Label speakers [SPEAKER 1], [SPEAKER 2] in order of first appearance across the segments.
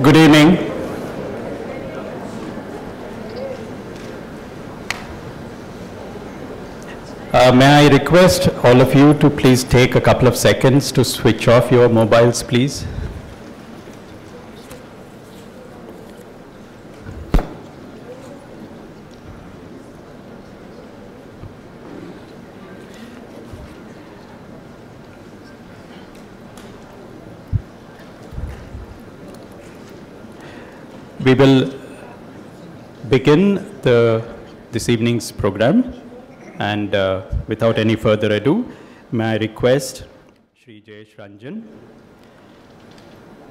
[SPEAKER 1] Good evening. May I request all of you to please take a couple of seconds to switch off your mobiles, please. We will begin this evening's program, and without any further ado, may I request Shri Jayesh Ranjan,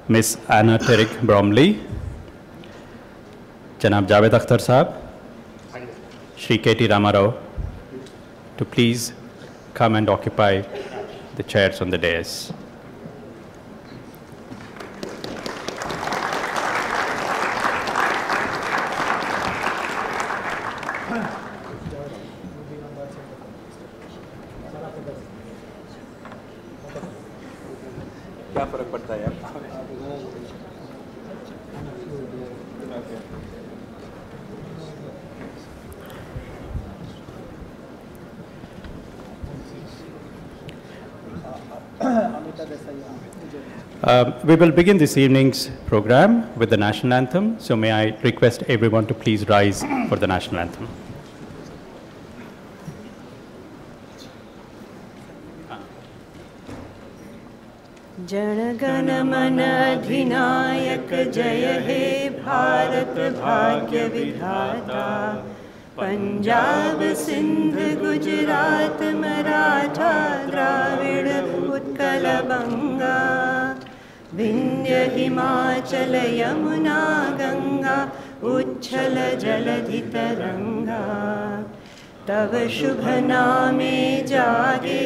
[SPEAKER 1] Miss Anna Terrick Bromley, Janab Javed Akhtar Sahab, Shri K.T. Ramarao, to please come and occupy the chairs on the dais. We will begin this evening's program with the national anthem. So may I request everyone to please rise for the national anthem.
[SPEAKER 2] Jana Gana मन अधिनायक जय हे भारत भाग्य विधाता पंजाब सिंध गुजरात मराठा द्राविड़ उत्कल बंगा विंध्य हिमाचल यमुना गंगा उच्छल जलधि तरंगा तव शुभ नामे जागे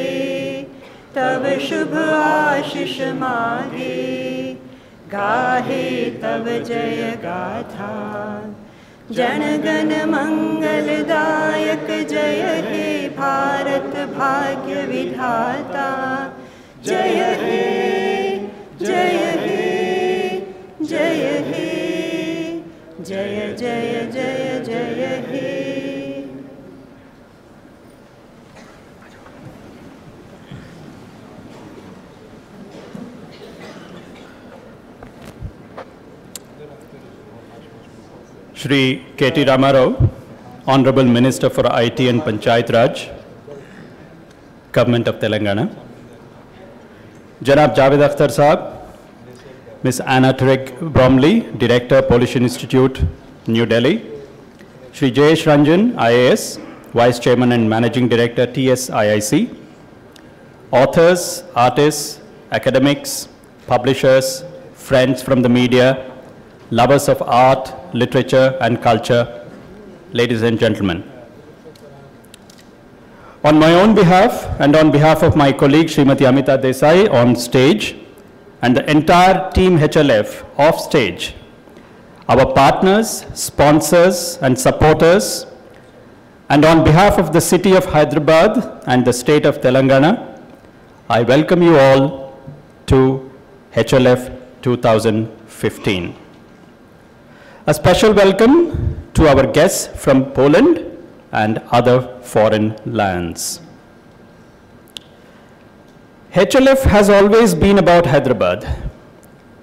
[SPEAKER 2] तब शुभ आशीष मागे गाहे तब जय गाथा जन गण मंगलदायक जय हे भारत भाग्य विधाता जय हे जय हे जय हे जय जय जय जय हे।
[SPEAKER 1] Shri K.T. Ramarao, Honorable Minister for IT and Panchayat Raj, Government of Telangana. Janab Javed Akhtar Sahab, Miss Anna Terrick Bromley, Director, Pollution Institute, New Delhi. Shri Jayesh Ranjan, IAS, Vice Chairman and Managing Director, TSIIC. Authors, artists, academics, publishers, friends from the media, lovers of art, literature and culture, ladies and gentlemen. On my own behalf and on behalf of my colleague Srimati Amita Desai on stage and the entire team HLF off stage, our partners, sponsors and supporters, and on behalf of the city of Hyderabad and the state of Telangana, I welcome you all to HLF 2015. A special welcome to our guests from Poland and other foreign lands. HLF has always been about Hyderabad,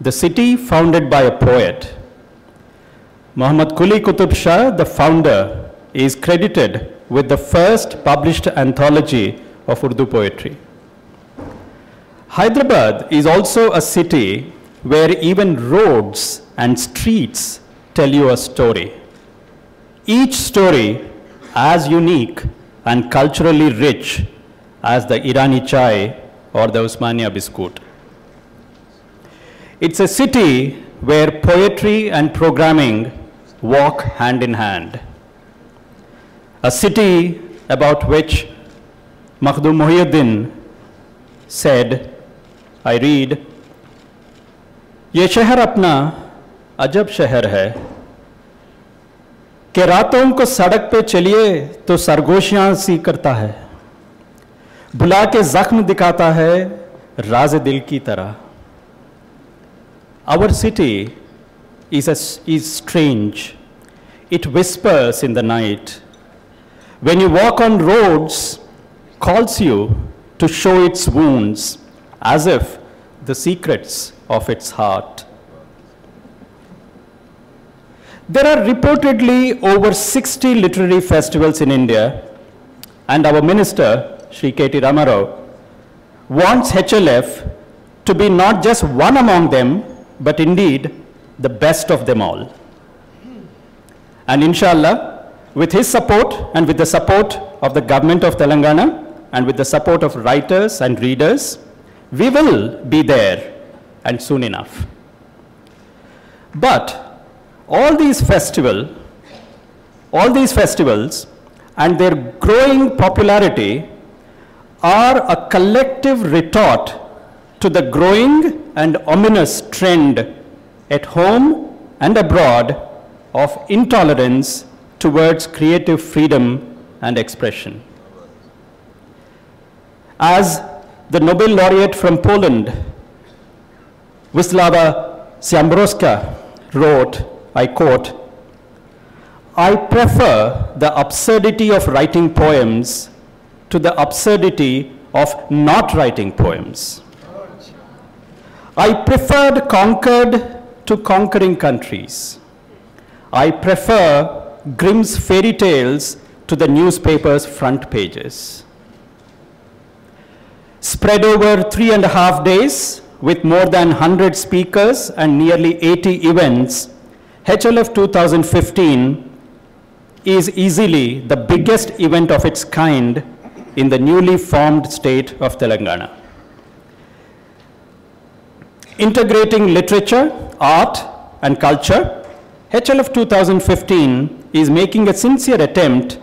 [SPEAKER 1] the city founded by a poet. Muhammad Quli Qutub Shah, the founder, is credited with the first published anthology of Urdu poetry. Hyderabad is also a city where even roads and streets tell you a story. Each story as unique and culturally rich as the Irani chai or the Osmania biscuit. It's a city where poetry and programming walk hand in hand. A city about which Makhdum Mohyuddin said, I read, "ये शहर अपना अजब शहर है कि रातों को सड़क पे चलिए तो सरगोशियां सी करता है, बुला के जख्म दिखाता है राज दिल की तरह." Our city is strange. It whispers in the night. When you walk on roads, calls you to show its wounds, as if the secrets of its heart. There are reportedly over 60 literary festivals in India, and our minister, Shri K.T. Ramarao, wants HLF to be not just one among them, but indeed the best of them all. And inshallah, with his support and with the support of the government of Telangana and with the support of writers and readers, we will be there, and soon enough. But all these festivals and their growing popularity are a collective retort to the growing and ominous trend at home and abroad of intolerance towards creative freedom and expression. As the Nobel laureate from Poland, Wisława Szymborska, wrote, I quote, "I prefer the absurdity of writing poems to the absurdity of not writing poems. I preferred conquered to conquering countries. I prefer Grimm's fairy tales to the newspaper's front pages." Spread over 3.5 days with more than 100 speakers and nearly 80 events, HLF 2015 is easily the biggest event of its kind in the newly formed state of Telangana. Integrating literature, art, and culture, HLF 2015 is making a sincere attempt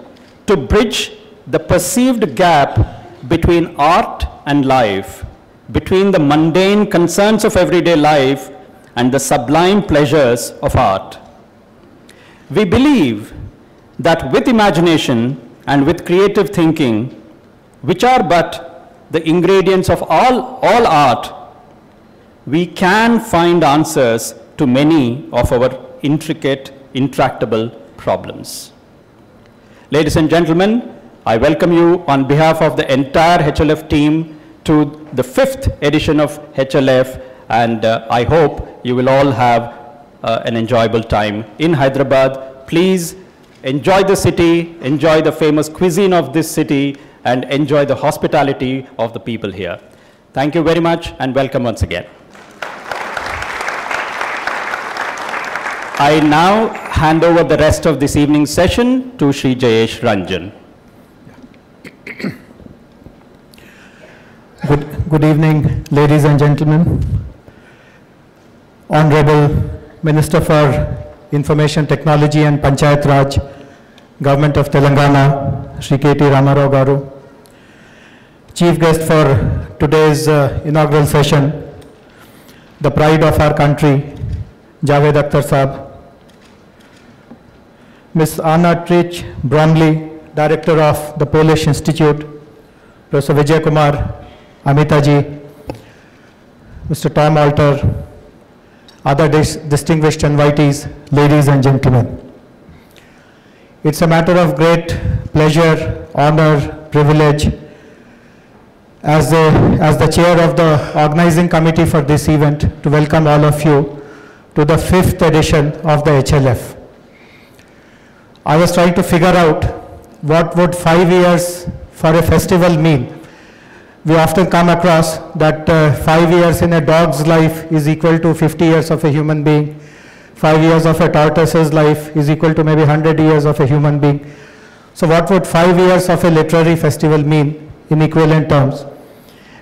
[SPEAKER 1] to bridge the perceived gap between art and life, between the mundane concerns of everyday life and the sublime pleasures of art. We believe that with imagination and with creative thinking, which are but the ingredients of all art, we can find answers to many of our intricate, intractable problems. Ladies and gentlemen, I welcome you on behalf of the entire HLF team to the 5th edition of HLF, and I hope you will all have an enjoyable time in Hyderabad. Please enjoy the city, enjoy the famous cuisine of this city, and enjoy the hospitality of the people here. Thank you very much, and welcome once again. I now hand over the rest of this evening's session to Shri Jayesh Ranjan.
[SPEAKER 3] Good evening, ladies and gentlemen. Honorable Minister for Information Technology and Panchayat Raj, Government of Telangana, Shri K.T. Ramarao Garu. Chief guest for today's inaugural session, the pride of our country, Javed Akhtar Saab. Ms. Anna Trich Bromley, Director of the Polish Institute, Professor Vijay Kumar Amitaji, Mr. Tom Alter, other distinguished invitees, ladies and gentlemen. It's a matter of great pleasure, honor, privilege as the chair of the organizing committee for this event to welcome all of you to the 5th edition of the HLF. I was trying to figure out what would 5 years for a festival mean. We often come across that 5 years in a dog's life is equal to 50 years of a human being. 5 years of a tortoise's life is equal to maybe 100 years of a human being. So what would 5 years of a literary festival mean in equivalent terms?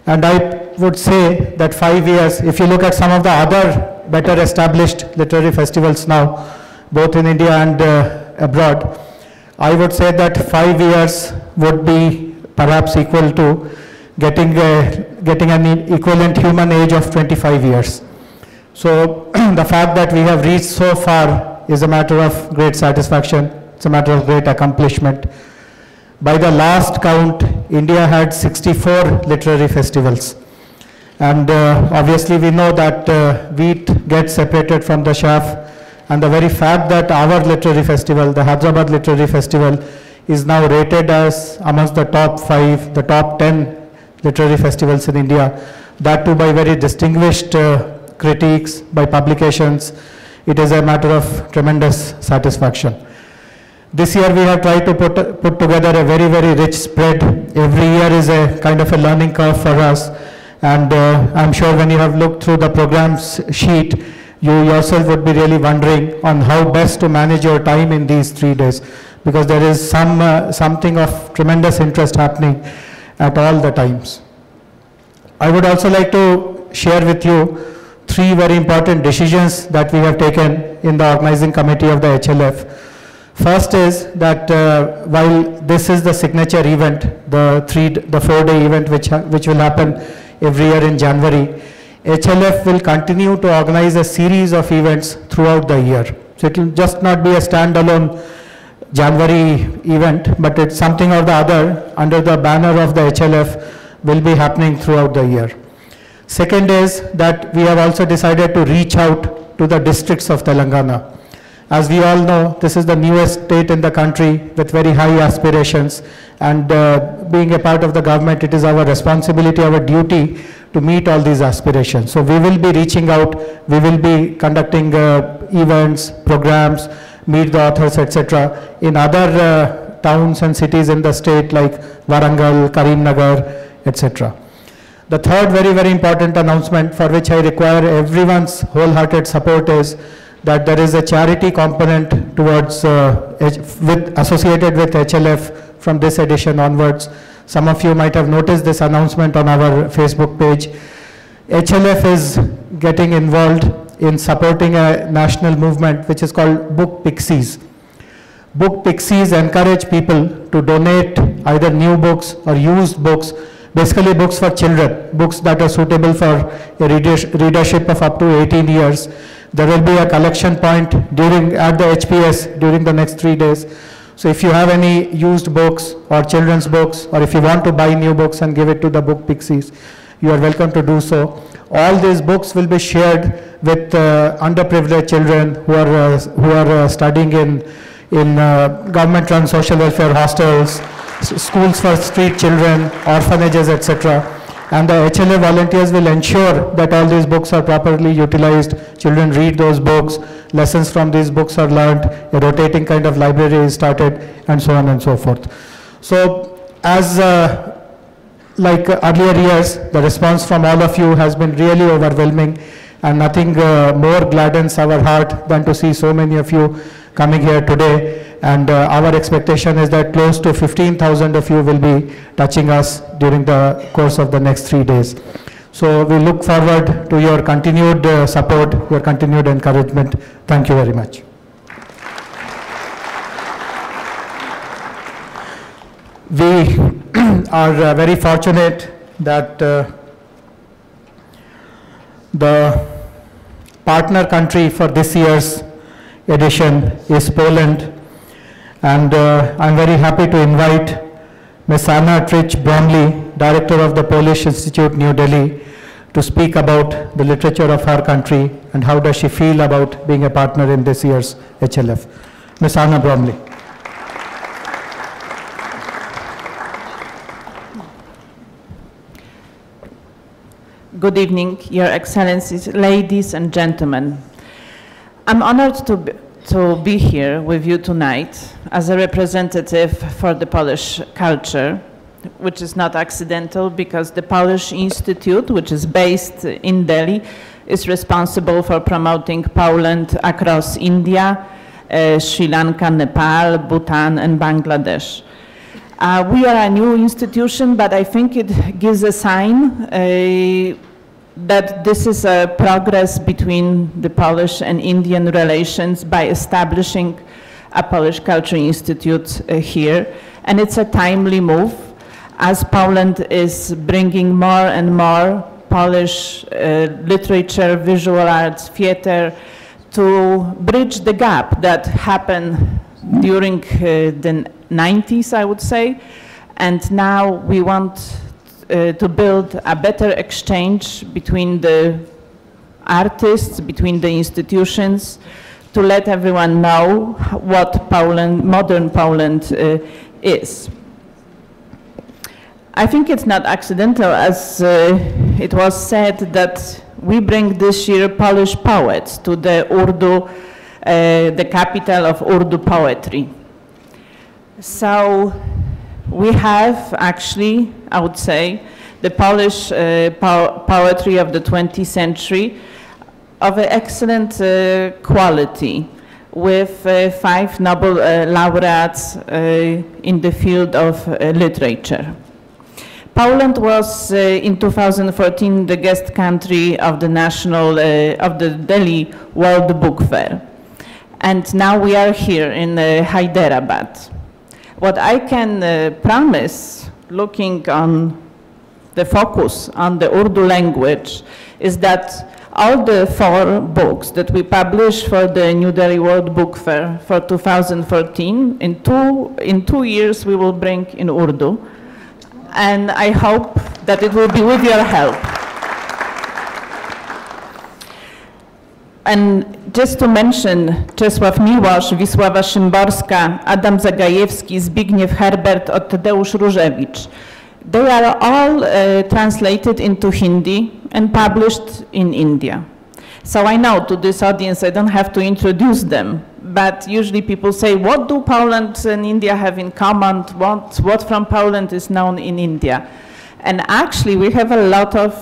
[SPEAKER 3] And I would say that 5 years, if you look at some of the other better established literary festivals now, both in India and abroad, I would say that 5 years would be perhaps equal to getting an equivalent human age of 25 years. So the fact that we have reached so far is a matter of great satisfaction. It's a matter of great accomplishment. By the last count, India had 64 literary festivals. And obviously we know that wheat gets separated from the chaff And the very fact that our literary festival, the Hyderabad Literary Festival, is now rated as amongst the top 5, the top 10 literary festivals in India, that too by very distinguished critiques, by publications, it is a matter of tremendous satisfaction. This year we have tried to put together a very, very rich spread. Every year is a kind of a learning curve for us. And I'm sure when you have looked through the programs sheet, you yourself would be really wondering on how best to manage your time in these 3 days, because there is something of tremendous interest happening at all the times. I would also like to share with you 3 very important decisions that we have taken in the organizing committee of the HLF. First is that while this is the signature event, the 4-day event which will happen every year in January, HLF will continue to organize a series of events throughout the year. So it will just not be a standalone January event, but it's something or the other under the banner of the HLF will be happening throughout the year. Second is that we have also decided to reach out to the districts of Telangana. As we all know, this is the newest state in the country with very high aspirations, and being a part of the government, it is our responsibility, our duty to meet all these aspirations. So we will be reaching out, we will be conducting events, programs, meet the authors, etc. in other towns and cities in the state like Warangal, Karimnagar, etc. The third very, very important announcement for which I require everyone's wholehearted support is that there is a charity component towards associated with HLF from this edition onwards. Some of you might have noticed this announcement on our Facebook page. HLF is getting involved in supporting a national movement which is called Book Pixies. Book Pixies encourage people to donate either new books or used books, basically books for children, books that are suitable for a readership of up to 18 years. There will be a collection point at the HPS during the next 3 days. So if you have any used books or children's books, or if you want to buy new books and give it to the Book Pixies, you are welcome to do so. All these books will be shared with underprivileged children who are studying in government-run social welfare hostels, schools for street children, orphanages, etc. And the HLA volunteers will ensure that all these books are properly utilized, children read those books, lessons from these books are learned, a rotating kind of library is started, and so on and so forth. So as like earlier years, the response from all of you has been really overwhelming, and nothing more gladdens our heart than to see so many of you coming here today. And our expectation is that close to 15,000 of you will be touching us during the course of the next 3 days. So we look forward to your continued support, your continued encouragement. Thank you very much. We are very fortunate that the partner country for this year's edition is Poland. And I'm very happy to invite Ms. Anna Trich-Bromley, Director of the Polish Institute, New Delhi, to speak about the literature of her country and how does she feel about being a partner in this year's HLF. Ms. Anna Bromley.
[SPEAKER 4] Good evening, Your Excellencies, ladies and gentlemen. I'm honored to be here with you tonight as a representative for the Polish culture, which is not accidental because the Polish Institute, which is based in Delhi, is responsible for promoting Poland across India, Sri Lanka, Nepal, Bhutan, and Bangladesh. We are a new institution, but I think it gives a sign that this is a progress between the Polish and Indian relations by establishing a Polish Culture Institute here. And it's a timely move as Poland is bringing more and more Polish literature, visual arts, theater to bridge the gap that happened during the 90s, I would say. And now we want to build a better exchange between the artists, between the institutions, to let everyone know what Poland, modern Poland is. I think it's not accidental, as it was said, that we bring this year Polish poets to the Urdu, the capital of Urdu poetry. So we have actually, I would say, the Polish poetry of the 20th century of an excellent quality, with 5 Nobel laureates in the field of literature. Poland was in 2014 the guest country of the Delhi World Book Fair. And now we are here in Hyderabad. What I can promise, looking on the focus on the Urdu language, is that all the 4 books that we published for the New Delhi World Book Fair for 2014, in two years we will bring in Urdu. And I hope that it will be with your help. And just to mention Czesław Miłosz, Wisława Szymborska, Adam Zagajewski, Zbigniew Herbert, Tadeusz Różewicz. They are all translated into Hindi and published in India. So I know to this audience I don't have to introduce them, but usually people say, what do Poland and India have in common? What from Poland is known in India? And actually we have a lot of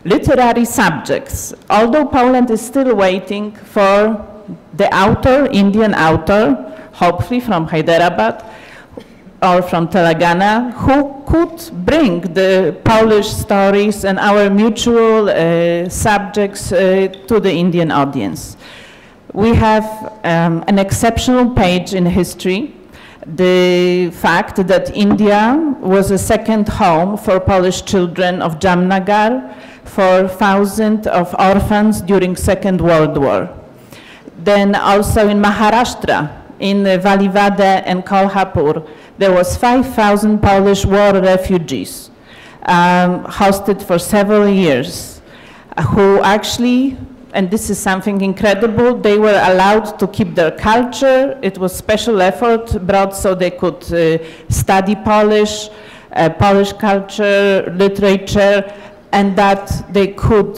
[SPEAKER 4] literary subjects, although Poland is still waiting for the author, Indian author, hopefully from Hyderabad or from Telangana, who could bring the Polish stories and our mutual subjects to the Indian audience. We have an exceptional page in history, the fact that India was a second home for Polish children of Jamnagar, for thousands of orphans during Second World War. Then also in Maharashtra, in Valivade and Kolhapur, there was 5,000 Polish war refugees hosted for several years, who actually, and this is something incredible, they were allowed to keep their culture. It was special effort brought so they could study Polish, Polish culture, literature, and that they could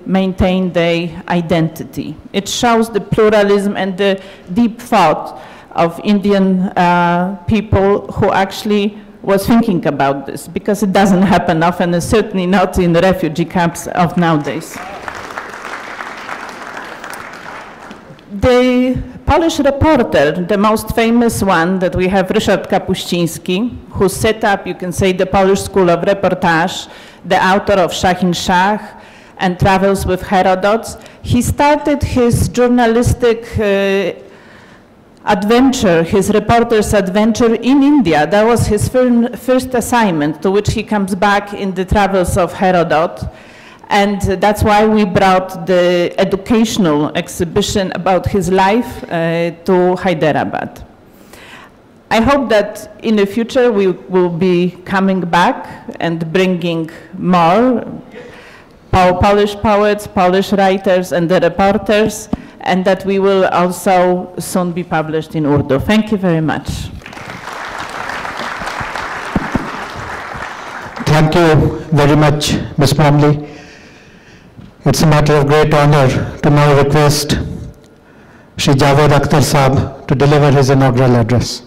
[SPEAKER 4] maintain their identity. It shows the pluralism and the deep thought of Indian people who actually was thinking about this, because it doesn't happen often, and certainly not in the refugee camps of nowadays. The Polish reporter, the most famous one that we have, Ryszard Kapuściński, who set up, you can say, the Polish School of Reportage, the author of Shahin Shah and Travels with Herodotus. He started his journalistic adventure, his reporter's adventure in India. That was his first assignment, to which he comes back in the Travels of Herodotus. And that's why we brought the educational exhibition about his life to Hyderabad. I hope that in the future we will be coming back and bringing more Polish poets, Polish writers, and the reporters, and that we will also soon be published in Urdu. Thank you very much.
[SPEAKER 3] Thank you very much, Ms. Bromley. It's a matter of great honor to now request Shri Javed Akhtar Saab to deliver his inaugural address.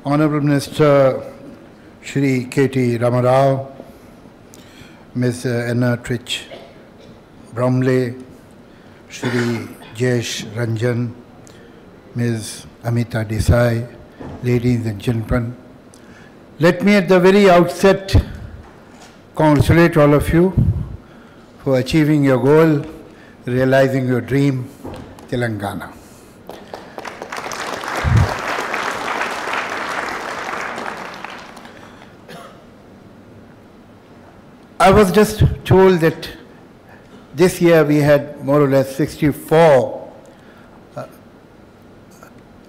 [SPEAKER 5] Honorable Minister Shri K.T. Ramarao, Ms. Anna Trich Bromley, Shri Jayesh Ranjan, Ms. Amita Desai, ladies and gentlemen, let me at the very outset congratulate all of you for achieving your goal, realizing your dream, Telangana. I was just told that This year we had more or less 64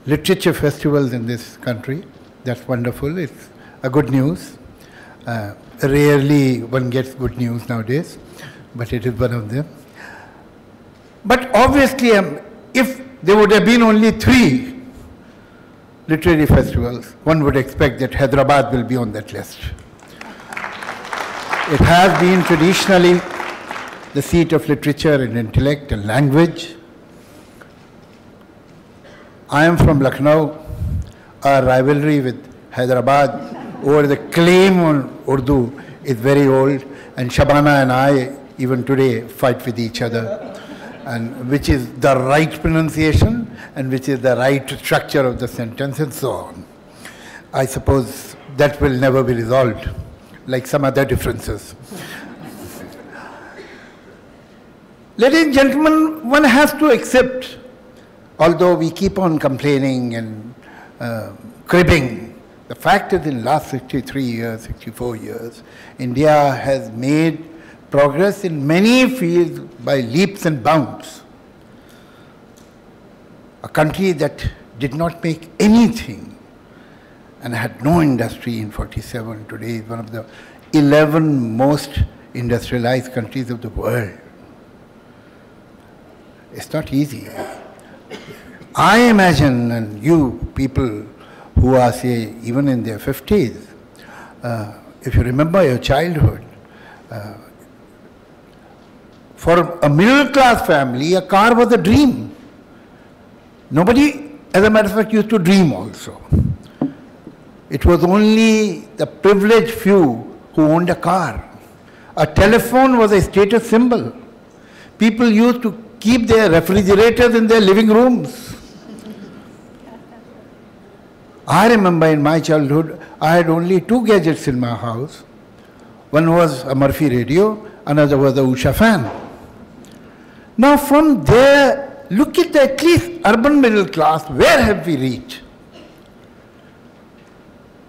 [SPEAKER 5] literature festivals in this country. That's wonderful. It's a good news. Rarely one gets good news nowadays, but it is one of them. But obviously, if there would have been only 3 literary festivals, one would expect that Hyderabad will be on that list. It has been traditionally the seat of literature and intellect and language. I am from Lucknow. Our rivalry with Hyderabad over the claim on Urdu is very old, and Shabana and I, even today, fight with each other, and which is the right pronunciation and which is the right structure of the sentence and so on. I suppose that will never be resolved, like some other differences. Ladies and gentlemen, one has to accept, although we keep on complaining and cribbing, the fact is in the last 63 years, 64 years, India has made progress in many fields by leaps and bounds. A country that did not make anything and had no industry in 47 today is one of the 11 most industrialized countries of the world. It's not easy. I imagine, and you people who are, say, even in their 50s, if you remember your childhood, for a middle-class family, a car was a dream. Nobody, as a matter of fact, used to dream also. It was only the privileged few who owned a car. A telephone was a status symbol. People used to keep their refrigerators in their living rooms. I remember in my childhood, I had only 2 gadgets in my house. One was a Murphy radio, another was a Usha fan. Now from there, look at the at least urban middle class, where have we reached?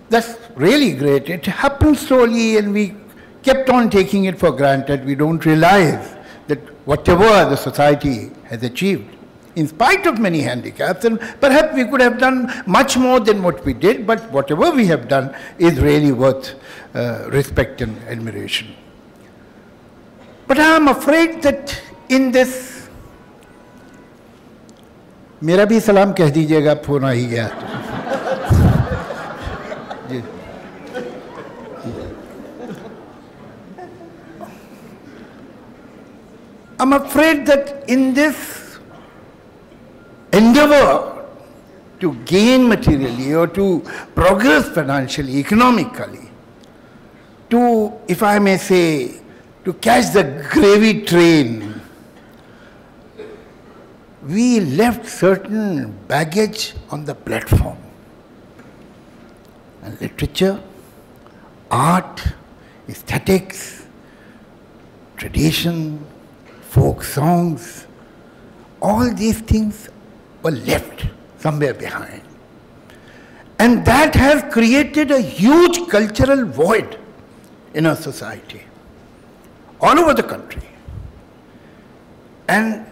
[SPEAKER 5] That's really great. It happened slowly and we kept on taking it for granted. We don't realize that whatever the society has achieved, in spite of many handicaps, and perhaps we could have done much more than what we did, but whatever we have done is really worth respect and admiration. But I am afraid that in this, मेरा भी सलाम कह दीजिएगा, phone आ ही गया. I'm afraid that in this endeavor to gain materially or to progress financially, economically, to, if I may say, to catch the gravy train, we left certain baggage on the platform. And literature, art, aesthetics, tradition, folk songs, all these things were left somewhere behind. And that has created a huge cultural void in our society, all over the country. And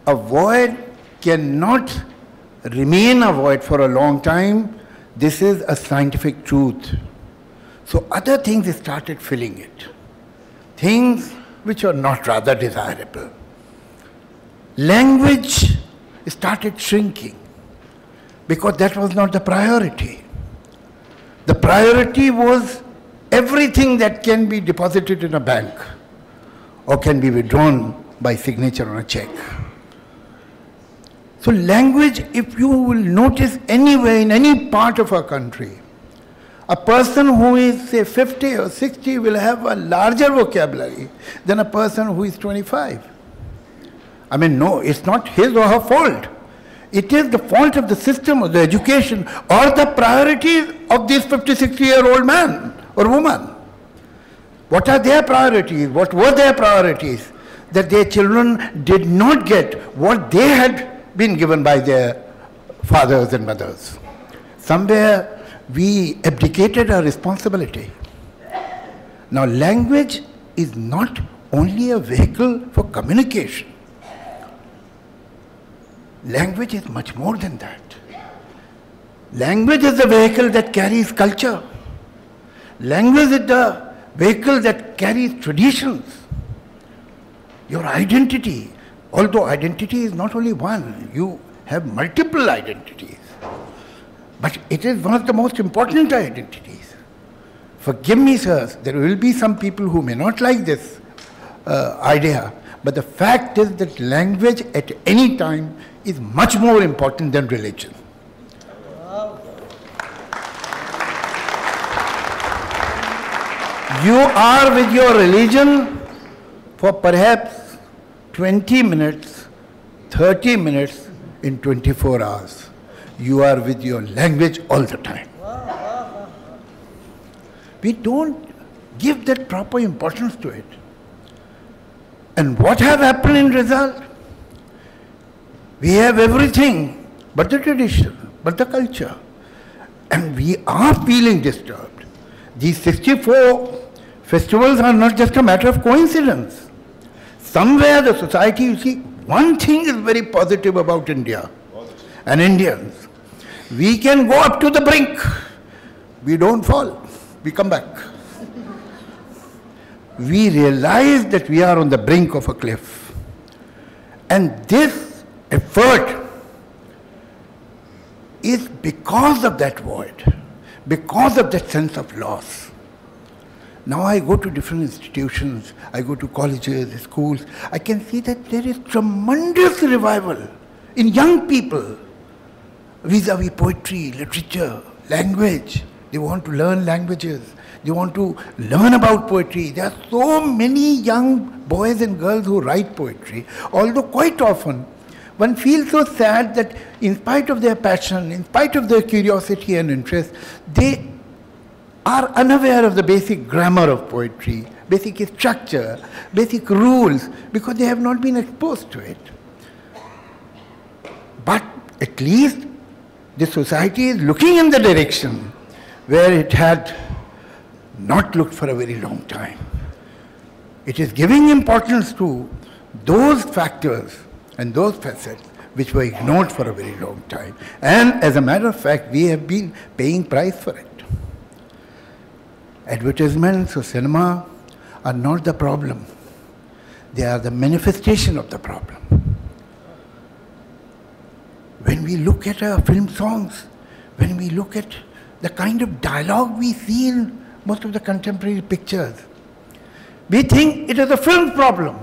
[SPEAKER 5] a void cannot remain a void for a long time. This is a scientific truth. So other things started filling it. Things which are not rather desirable. Language started shrinking because that was not the priority. The priority was everything that can be deposited in a bank or can be withdrawn by signature on a check. So language, if you will notice anywhere in any part of our country, a person who is, say, 50 or 60 will have a larger vocabulary than a person who is 25. I mean, no, it's not his or her fault. It is the fault of the system or the education or the priorities of this 50, 60-year-old man or woman. What are their priorities? What were their priorities? That their children did not get what they had been given by their fathers and mothers. Somewhere we abdicated our responsibility. Now language is not only a vehicle for communication. Language is much more than that. Language is the vehicle that carries culture. Language is the vehicle that carries traditions. Your identity, although identity is not only one, you have multiple identities. But it is one of the most important identities. Forgive me, sirs, there will be some people who may not like this idea, but the fact is that language at any time is much more important than religion. You are with your religion for perhaps 20 minutes, 30 minutes in 24 hours. You are with your language all the time. We don't give that proper importance to it. And what has happened in result? We have everything but the tradition, but the culture. And we are feeling disturbed. These 64 festivals are not just a matter of coincidence. Somewhere the society, you see, one thing is very positive about India and Indians. We can go up to the brink. We don't fall. We come back. We realize that we are on the brink of a cliff. And this effort is because of that void, because of that sense of loss. Now I go to different institutions, I go to colleges, schools, I can see that there is tremendous revival in young people vis-a-vis poetry, literature, language. They want to learn languages. They want to learn about poetry. There are so many young boys and girls who write poetry, although quite often one feels so sad that in spite of their passion, in spite of their curiosity and interest, they are unaware of the basic grammar of poetry, basic structure, basic rules, because they have not been exposed to it. But at least the society is looking in the direction where it had not looked for a very long time. It is giving importance to those factors and those facets which were ignored for a very long time. And as a matter of fact, we have been paying price for it. Advertisements or cinema are not the problem. They are the manifestation of the problem. When we look at our film songs, when we look at the kind of dialogue we see in most of the contemporary pictures, we think it is a film problem.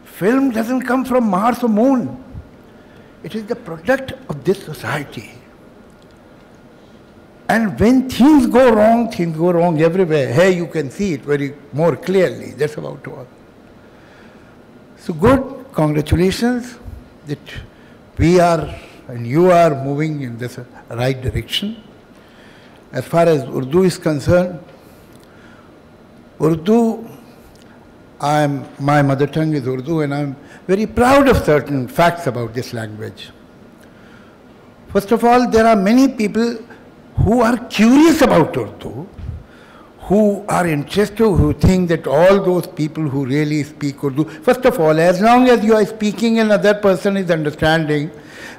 [SPEAKER 5] Film doesn't come from Mars or Moon. It is the product of this society. And when things go wrong everywhere. Here you can see it very more clearly. That's about all. So good, congratulations that we are and you are moving in this right direction. As far as Urdu is concerned, Urdu, my mother tongue is Urdu, and I'm very proud of certain facts about this language. First of all, there are many people who are curious about Urdu, who are interested, who think that all those people who really speak Urdu, first of all, as long as you are speaking and another person is understanding,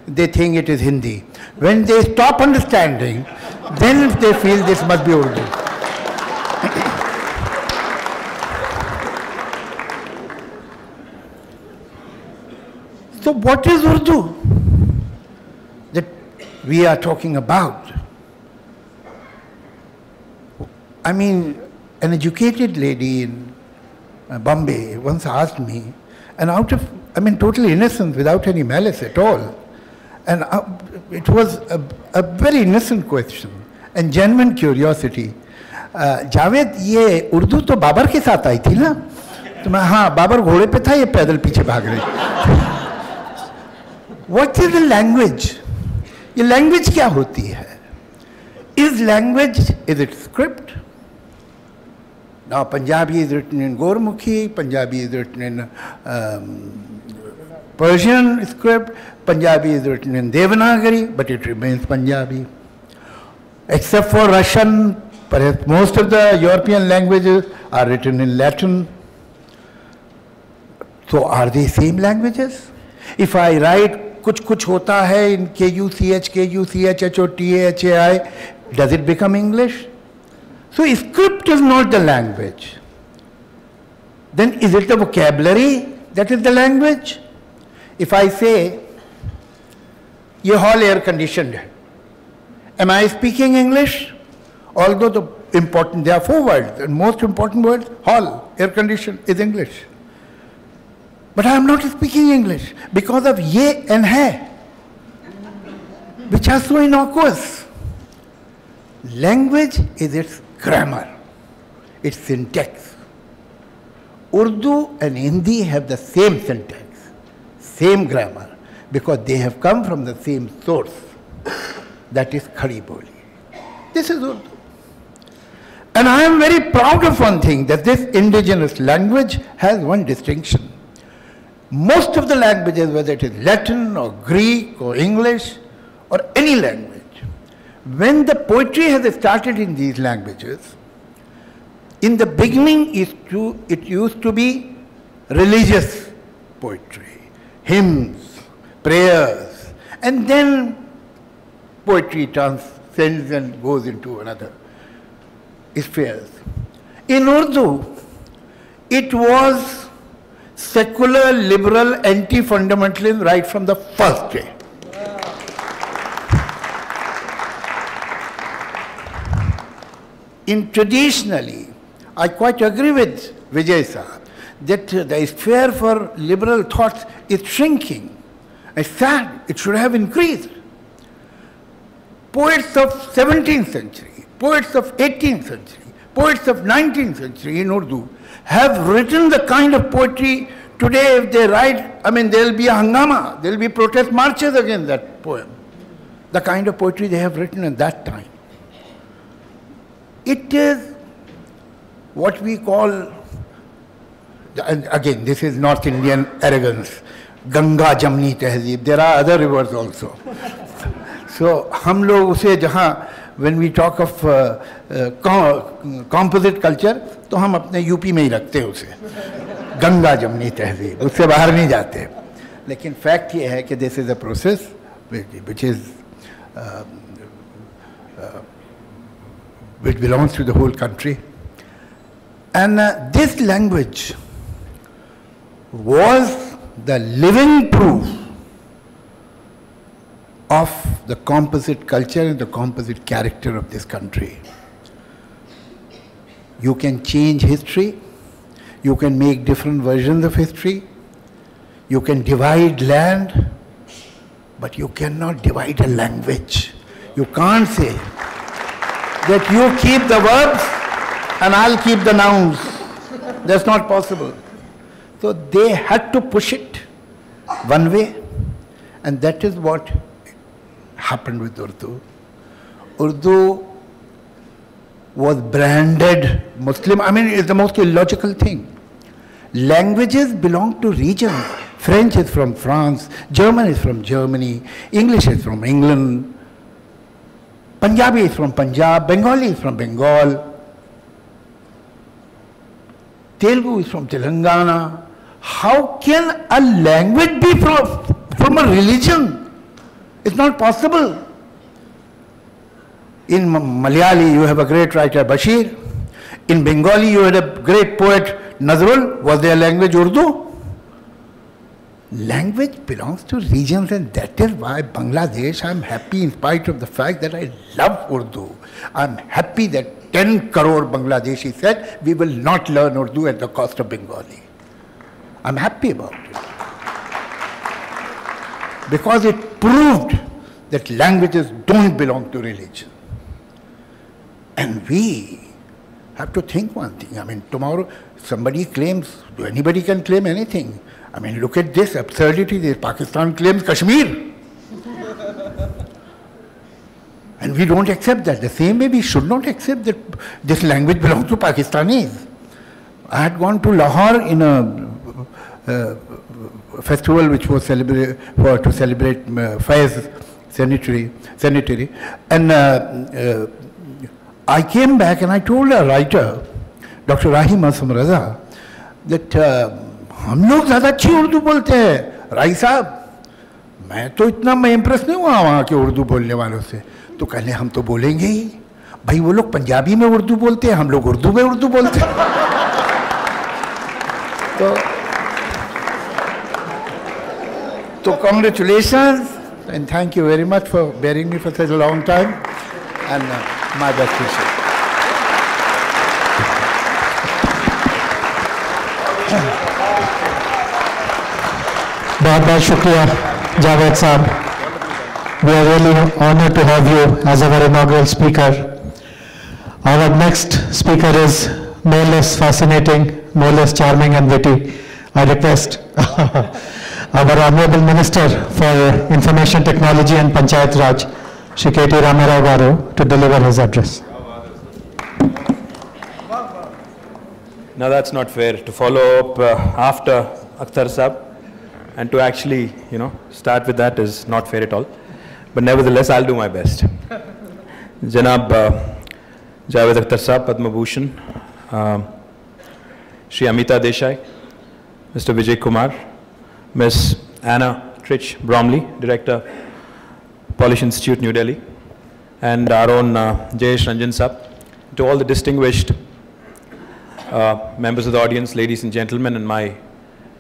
[SPEAKER 5] they think it is Hindi. When they stop understanding, then they feel this must be Urdu. So what is Urdu that we are talking about? I mean, an educated lady in Bombay once asked me, and out of, total innocence, without any malice at all, and it was a very innocent question and genuine curiosity. Javed, ये उर्दू तो बाबर के साथ आई थी ना? तो मैं, हाँ, बाबर घोड़े पे था, ये पैदल पीछे भाग रहे. What is the language? ये language क्या होती है? Is language, is it script? Now Punjabi is written in Gurmukhi, Punjabi is written in Persian script, Punjabi is written in Devanagari, but it remains Punjabi. Except for Russian, perhaps most of the European languages are written in Latin. So are they same languages? If I write kuch kuch hota hai in KUCH, KUCHHO, TAHAI, does it become English? So script is not the language. Then is it the vocabulary that is the language? If I say, ye hall air conditioned hai, am I speaking English? Although there are 4 words, the most important word, hall, air conditioned, is English. But I am not speaking English because of ye and hai, which are so innocuous. Language is its grammar, its syntax. Urdu and Hindi have the same syntax, same grammar, because they have come from the same source, that is Khadi Boli. This is Urdu. And I am very proud of one thing, that this indigenous language has one distinction. Most of the languages, whether it is Latin or Greek or English or any language, when the poetry has started in these languages, in the beginning it used to be religious poetry, hymns, prayers, and then poetry transcends and goes into another spheres. In Urdu, it was secular, liberal, anti-fundamentalism right from the first day. Traditionally, I quite agree with Vijay Sahab that the sphere for liberal thoughts is shrinking. It's sad, it should have increased. Poets of 17th century, poets of 18th century, poets of 19th century in Urdu have written the kind of poetry today. If they write, I mean, there will be a hangama, there will be protest marches against that poem. The kind of poetry they have written at that time. It is what we call, and again, this is North Indian arrogance, Ganga Jamni Tehzeeb. There are other rivers also. So, hum log use jahan, when we talk of composite culture, तो हम अपने UP में ही रखते हैं उसे, गंगा जमनी तहजीब, उससे बाहर नहीं जाते. लेकिन फैक्ट ये है कि this is a process which is which belongs to the whole country. And this language was the living proof of the composite culture and the composite character of this country. You can change history, you can make different versions of history, you can divide land, but you cannot divide a language. You can't say that you keep the verbs and I'll keep the nouns. That's not possible. So they had to push it one way, and that is what happened with Urdu. Urdu was branded Muslim. I mean, it's the most illogical thing. Languages belong to regions. French is from France, German is from Germany, English is from England, Punjabi is from Punjab, Bengali is from Bengal, Telugu is from Telangana. How can a language be from a religion? It's not possible. In Malayali, you have a great writer, Bashir. In Bengali, you had a great poet, Nazrul. Was their language Urdu? Language belongs to regions, and that is why Bangladesh, I'm happy in spite of the fact that I love Urdu. I'm happy that 10 crore Bangladeshi said, we will not learn Urdu at the cost of Bengali. I'm happy about it. Because it proved that languages don't belong to religion. And we have to think one thing. I mean, tomorrow somebody claims, anybody can claim anything. I mean, look at this absurdity. Pakistan claims Kashmir. And we don't accept that. The same way we should not accept that this language belongs to Pakistanis. I had gone to Lahore in a festival which was to celebrate Faiz Centenary. And I came back and I told a writer, Dr. Rahim Asam Raza, that हम लोग ज़्यादा अच्छी उर्दू बोलते हैं। राय साहब, मैं तो इतना मैं इम्प्रेस नहीं हुआ वहाँ के उर्दू बोलने वालों से। तो कहने हम तो बोलेंगे ही भाई, वो लोग पंजाबी में उर्दू बोलते हैं, हम लोग उर्दू में उर्दू बोलते हैं। तो congratulations and thank you very much for bearing me for such a long time and my best wishes.
[SPEAKER 3] बहुत बहुत शुक्रिया जावेद साहब. We are really honored to have you as our inaugural speaker. Our next speaker is no less fascinating, no less charming and witty. I request our Honorable Minister for Information Technology and Panchayat Raj, Shri K.T. Ramarao Garu, to deliver his address.
[SPEAKER 6] Now that's not fair to follow up after Akhtar Saab, and to actually, start with that is not fair at all. But nevertheless, I'll do my best. Janab Javed Akhtar Saab, Padma Bhushan, Shri Amita Desai, Mr. Vijay Kumar, Ms. Anna Trich Bromley, Director, Polish Institute, New Delhi, and our own Jayesh Ranjan Saab, to all the distinguished members of the audience, ladies and gentlemen, and my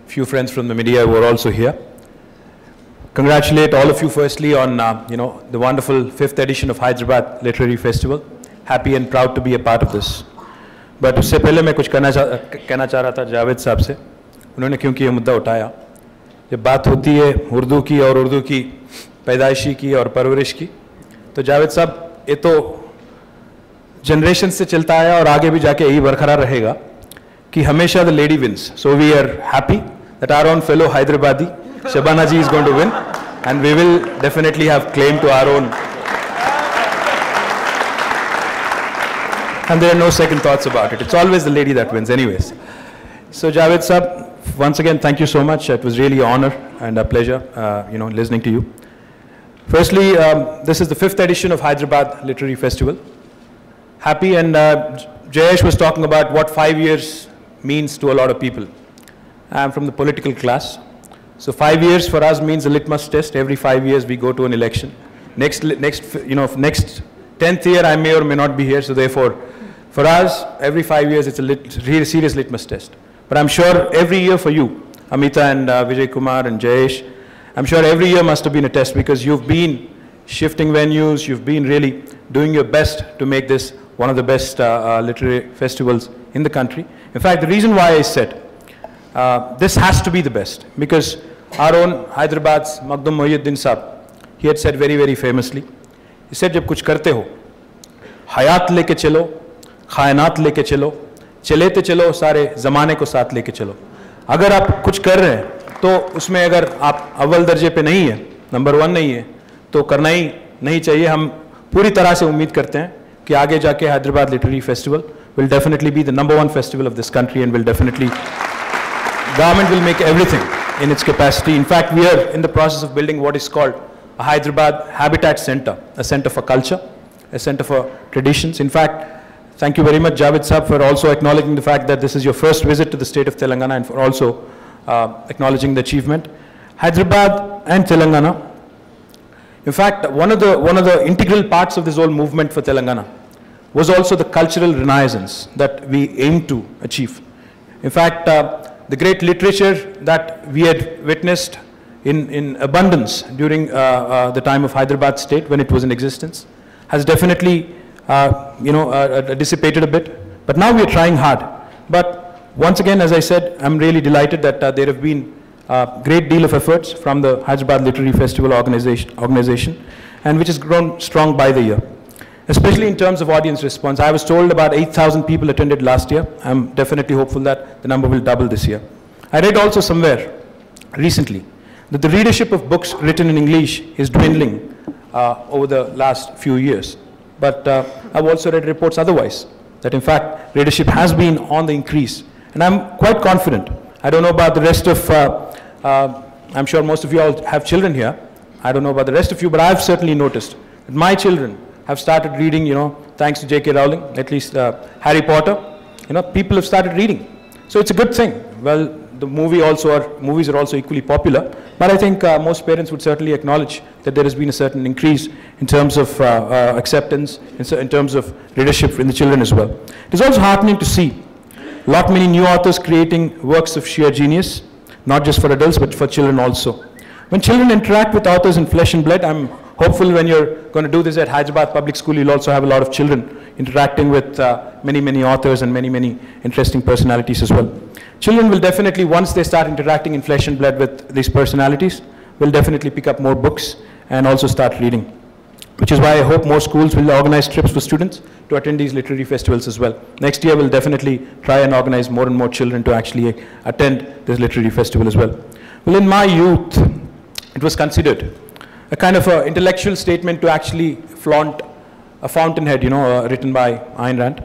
[SPEAKER 6] few friends from the media who are also here. Congratulate all of you firstly on, the wonderful 5th edition of Hyderabad Literary Festival. Happy and proud to be a part of this. But उससे पहले मैं कुछ कहना चाह रहा था जावेद साहब से. उन्होंने क्योंकि ये मुद्दा उठाया, जब बात होती है उर्दू की और उर्दू की पैदाइशी की और परवरिश की, तो जावेद साहब ये तो जनरेशन से चलता आया और आगे भी जाके यही बरकरार रहेगा कि हमेशा the lady wins. So we are happy that our own fellow Hyderabadi Shabana ji is going to win, and we will definitely have claim to our own. And there are no second thoughts about it. It's always the lady that wins anyways. So Javed Saab, once again, thank you so much. It was really an honor and a pleasure, listening to you. Firstly, this is the 5th edition of Hyderabad Literary Festival. Happy, and Jayesh was talking about what 5 years means to a lot of people. I'm from the political class. So 5 years for us means a litmus test. Every 5 years we go to an election. Next 10th year I may or may not be here. So therefore, for us, every 5 years it's a really serious litmus test. But I'm sure every year for you, Amita and Vijay Kumar and Jayesh, I'm sure every year must have been a test, because you've been shifting venues, you've been really doing your best to make this one of the best literary festivals in the country. In fact, the reason why I said this has to be the best, because our own Hyderabad's Maghdum Mohiuddin Saab, he had said very, very famously, he said, जब कुछ करते हो, हयात लेके चलो, खायनात लेके चलो, चलेते चलो, सारे ज़माने को साथ लेके चलो. अगर आप कुछ कर रहे हैं, तो उसमें अगर आप अव्वल दर्जे पे नहीं है, नंबर 1 नहीं है, तो करना ही नहीं चाहिए. हम पूरी तरह से उम्मीद करते हैं कि आगे जाके Hyderabad Literary Festival will definitely be the #1 festival of this country, and will definitely, government will make everything in its capacity. In fact, we are in the process of building what is called a Hyderabad Habitat Center, a center for culture, a center for traditions. In fact, thank you very much, Javed Saab, for also acknowledging the fact that this is your first visit to the state of Telangana, and for also acknowledging the achievement. Hyderabad and Telangana, in fact, one of the integral parts of this whole movement for Telangana was also the cultural renaissance that we aim to achieve. In fact, the great literature that we had witnessed in abundance during the time of Hyderabad state when it was in existence has definitely dissipated a bit. But now we are trying hard. But once again, as I said, I'm really delighted that there have been a great deal of efforts from the Hyderabad Literary Festival organization, and which has grown strong by the year, especially in terms of audience response. I was told about 8,000 people attended last year. I'm definitely hopeful that the number will double this year. I read also somewhere recently that the readership of books written in English is dwindling over the last few years. But I've also read reports otherwise, that in fact readership has been on the increase. And I'm quite confident. I don't know about the rest of, I'm sure most of you all have children here. I don't know about the rest of you, but I've certainly noticed that my children have started reading, thanks to J.K. Rowling, at least Harry Potter, people have started reading. So it's a good thing. Well, the movies are also equally popular. But I think most parents would certainly acknowledge that there has been a certain increase in terms of acceptance, in terms of readership in the children as well. It is also heartening to see a lot many new authors creating works of sheer genius, not just for adults, but for children also. When children interact with authors in flesh and blood, I'm hopeful when you're going to do this at Hyderabad Public School, you'll also have a lot of children interacting with many authors and many interesting personalities as well. Children will definitely, once they start interacting in flesh and blood with these personalities, will definitely pick up more books and also start reading. Which is why I hope more schools will organize trips for students to attend these literary festivals as well. Next year, we'll definitely try and organize more and more children to actually attend this literary festival as well. Well, in my youth, it was considered a kind of an intellectual statement to actually flaunt a fountainhead, written by Ayn Rand.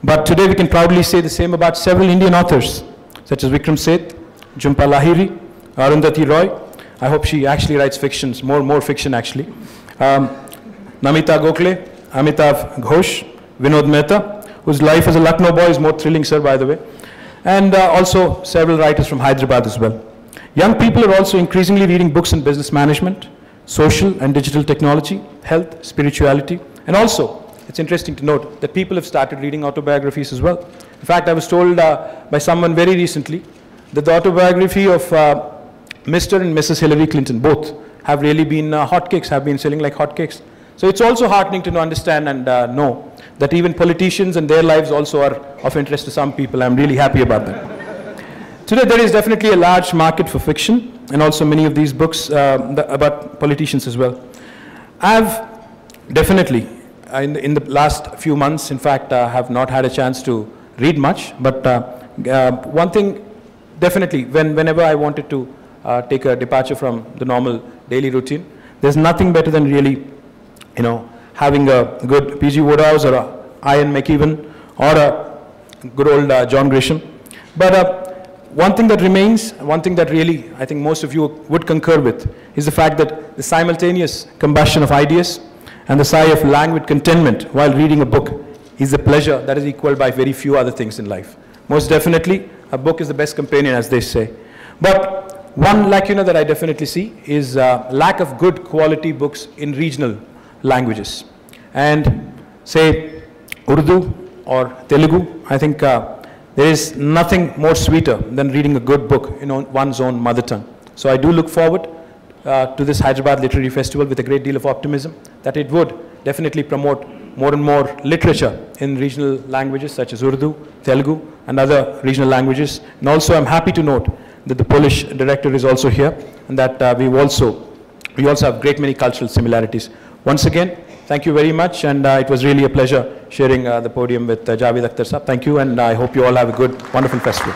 [SPEAKER 6] But today we can proudly say the same about several Indian authors, such as Vikram Seth, Jhumpa Lahiri, Arundhati Roy. I hope she actually writes fictions, more fiction actually. Namita Gokhale, Amitav Ghosh, Vinod Mehta, whose life as a Lucknow boy is more thrilling, sir, by the way. And also several writers from Hyderabad as well. Young people are also increasingly reading books on business management, social and digital technology, health, spirituality, and also, it's interesting to note that people have started reading autobiographies as well. In fact, I was told by someone very recently that the autobiography of Mr. and Mrs. Hillary Clinton, both, have really been hotcakes, have been selling like hotcakes. So it's also heartening to understand and know that even politicians and their lives also are of interest to some people. I'm really happy about that. Today, there is definitely a large market for fiction, and also many of these books about politicians as well. I've definitely, in the last few months, in fact, have not had a chance to read much, but one thing, definitely, whenever I wanted to take a departure from the normal daily routine, there's nothing better than really, having a good P.G. Wodehouse or a Ian McEwan or a good old John Grisham. But one thing that remains, one thing that really I think most of you would concur with, is the fact that the simultaneous combustion of ideas and the sigh of languid contentment while reading a book is a pleasure that is equaled by very few other things in life. Most definitely, a book is the best companion, as they say. But one lacuna that I definitely see is lack of good quality books in regional languages. And say Urdu or Telugu, I think there is nothing more sweeter than reading a good book in one's own mother tongue. So I do look forward to this Hyderabad Literary Festival with a great deal of optimism that it would definitely promote more and more literature in regional languages such as Urdu, Telugu, and other regional languages. And also I'm happy to note that the Polish director is also here, and that we also have great many cultural similarities. Once again, thank you very much, and it was really a pleasure sharing the podium with Javed Akhtar Saab. Thank you, and I hope you all have a good, wonderful festival.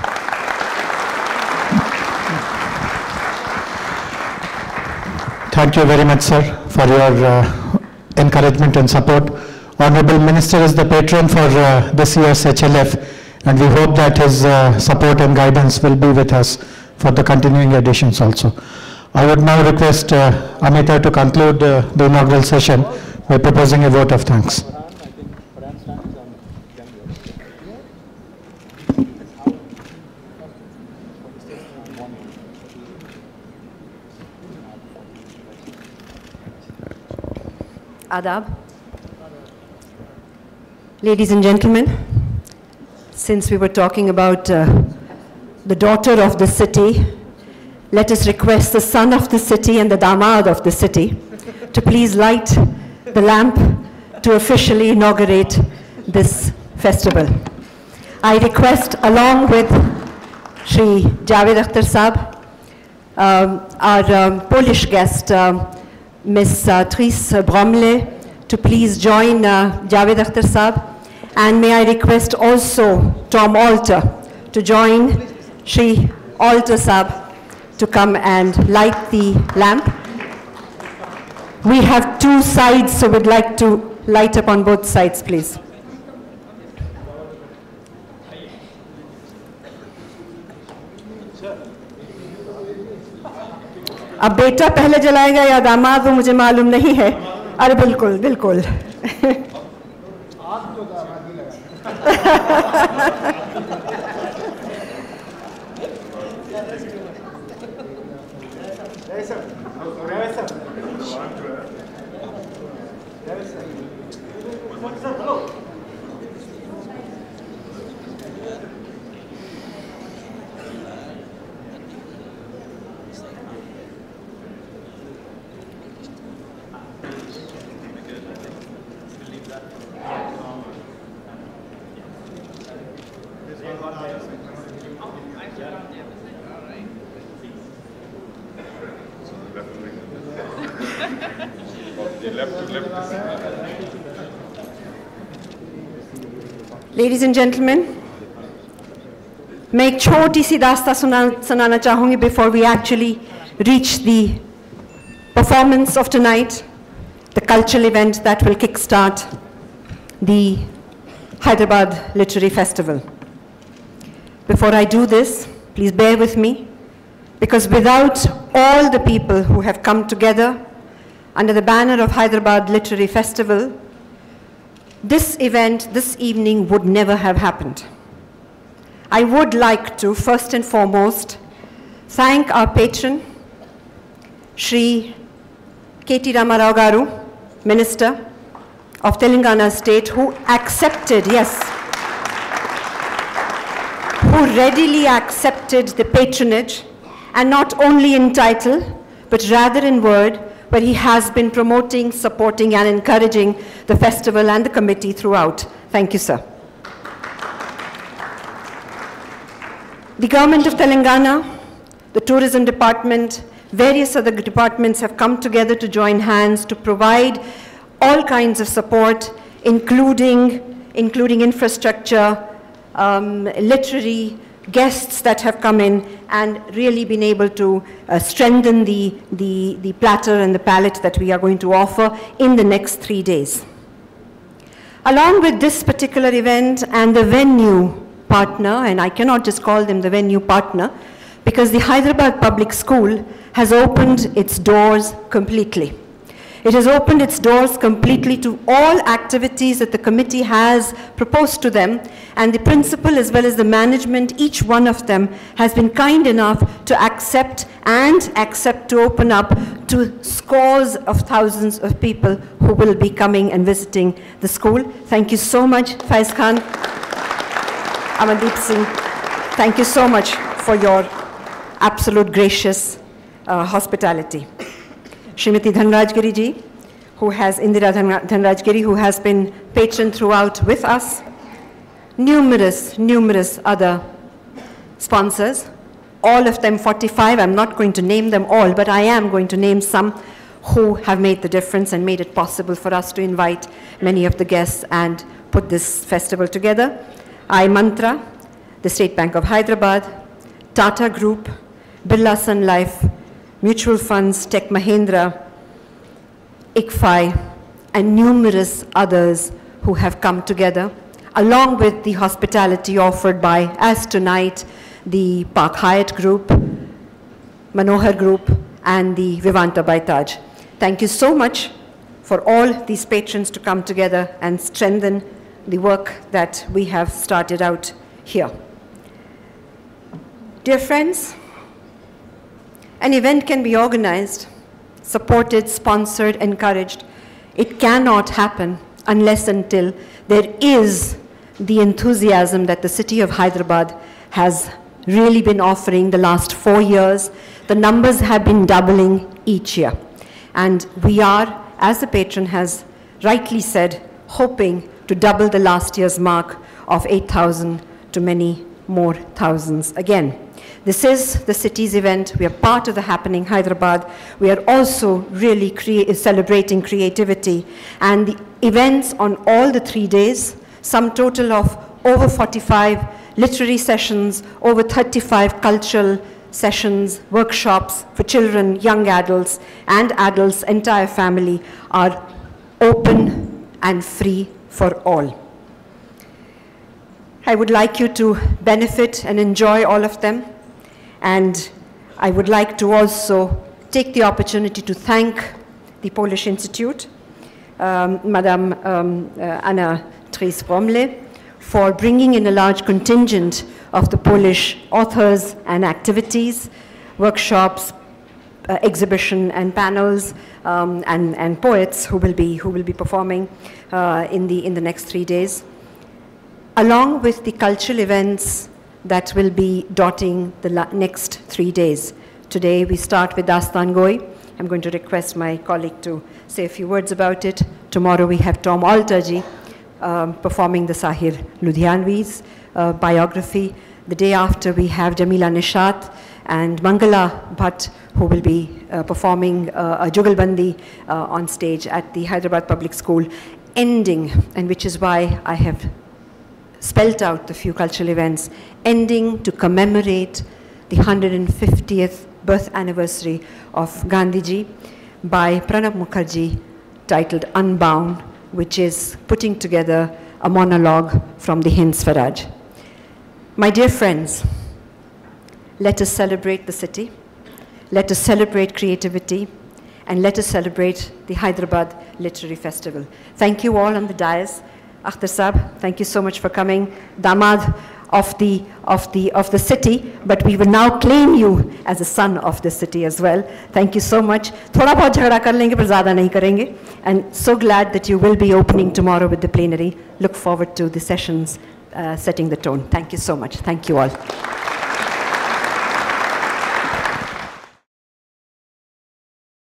[SPEAKER 3] Thank you very much, sir, for your encouragement and support. Honorable Minister is the patron for this year's HLF, and we hope that his support and guidance will be with us for the continuing editions also. I would now request Amita to conclude the inaugural session by proposing a vote of thanks.
[SPEAKER 2] Adab. Ladies and gentlemen, since we were talking about the daughter of the city, let us request the son of the city and the damad of the city to please light the lamp to officially inaugurate this festival. I request, along with Shri Javed Akhtar Saab, our Polish guest, Ms. Therese Bromley, to please join Javed Akhtar Saab. And may I request also Tom Alter to join Shri Alter Saab to come and light the lamp. We have two sides, so we'd like to light up on both sides, please. अब बेटा पहले जलाएगा या दामाद, वो मुझे मालूम नहीं है. अरे बिल्कुल बिल्कुल. Ladies and gentlemen, मैं एक छोटी सी दास्तां सुनाना चाहूँगी before we actually reach the performance of tonight, the cultural event that will kickstart the Hyderabad Literary Festival. Before I do this, please bear with me, because without all the people who have come together under the banner of Hyderabad Literary Festival, this event, this evening would never have happened. I would like to, first and foremost, thank our patron, Shri K.T. Rama Rao Garu, Minister of Telangana State, who accepted, yes, who readily accepted the patronage, and not only in title, but rather in word, where he has been promoting, supporting, and encouraging the festival and the committee throughout. Thank you, sir. The government of Telangana, the tourism department, various other departments have come together to join hands to provide all kinds of support, including infrastructure, literary guests that have come in and really been able to strengthen the platter and the palette that we are going to offer in the next 3 days. Along with this particular event and the venue partner, and I cannot just call them the venue partner, because the Hyderabad Public School has opened its doors completely. It has opened its doors completely to all activities that the committee has proposed to them, and the principal as well as the management, each one of them has been kind enough to accept to open up to scores of thousands of people who will be coming and visiting the school. Thank you so much, Faiz Khan, Amandeep Singh. Thank you so much for your absolute gracious hospitality. Srimati Dhanrajgiri ji, Indira Dhanrajgiri, who has been patron throughout with us, numerous other sponsors, all of them 45. I'm not going to name them all, but I am going to name some who have made the difference and made it possible for us to invite many of the guests and put this festival together. iMantra, the State Bank of Hyderabad, Tata Group, Birla Sun Life, Mutual Funds, Tech Mahindra, ICFI, and numerous others who have come together, along with the hospitality offered by, as tonight, the Park Hyatt Group, Manohar Group, and the Vivanta by Taj. Thank you so much for all these patrons to come together and strengthen the work that we have started out here. Dear friends, an event can be organized, supported, sponsored, encouraged. It cannot happen unless until there is the enthusiasm that the city of Hyderabad has really been offering the last 4 years. The numbers have been doubling each year. And we are, as the patron has rightly said, hoping to double the last year's mark of 8,000 to many more thousands again. This is the city's event. We are part of the Happening Hyderabad. We are also really celebrating creativity. And the events on all the 3 days, sum total of over 45 literary sessions, over 35 cultural sessions, workshops for children, young adults, and adults, entire family, are open and free for all. I would like you to benefit and enjoy all of them. And I would like to also take the opportunity to thank the Polish Institute, Madame Anna Therese Bromley, for bringing in a large contingent of the Polish authors and activities, workshops, exhibition and panels, and poets who will be performing in the next 3 days, along with the cultural events that will be dotting the next 3 days. Today we start with Dastan Goi. I'm going to request my colleague to say a few words about it. Tomorrow we have Tom Alter-ji performing the Sahir Ludhianvi's biography. The day after we have Jamila Nishat and Mangala Bhatt, who will be performing a Jugalbandi on stage at the Hyderabad Public School, ending, and which is why I have spelt out the few cultural events, ending to commemorate the 150th birth anniversary of Gandhiji by Pranab Mukherjee, titled Unbound, which is putting together a monologue from the Hind Swaraj. My dear friends, let us celebrate the city, let us celebrate creativity, and let us celebrate the Hyderabad Literary Festival. Thank you all on the dais. Akhtar Saab, thank you so much for coming. Damad of the city, but we will now claim you as a son of the city as well. Thank you so much. Thoda bahut jhagda kar lenge, par zyada nahi karenge. And so glad that you will be opening tomorrow with the plenary. Look forward to the sessions setting the tone. Thank you so much. Thank you all.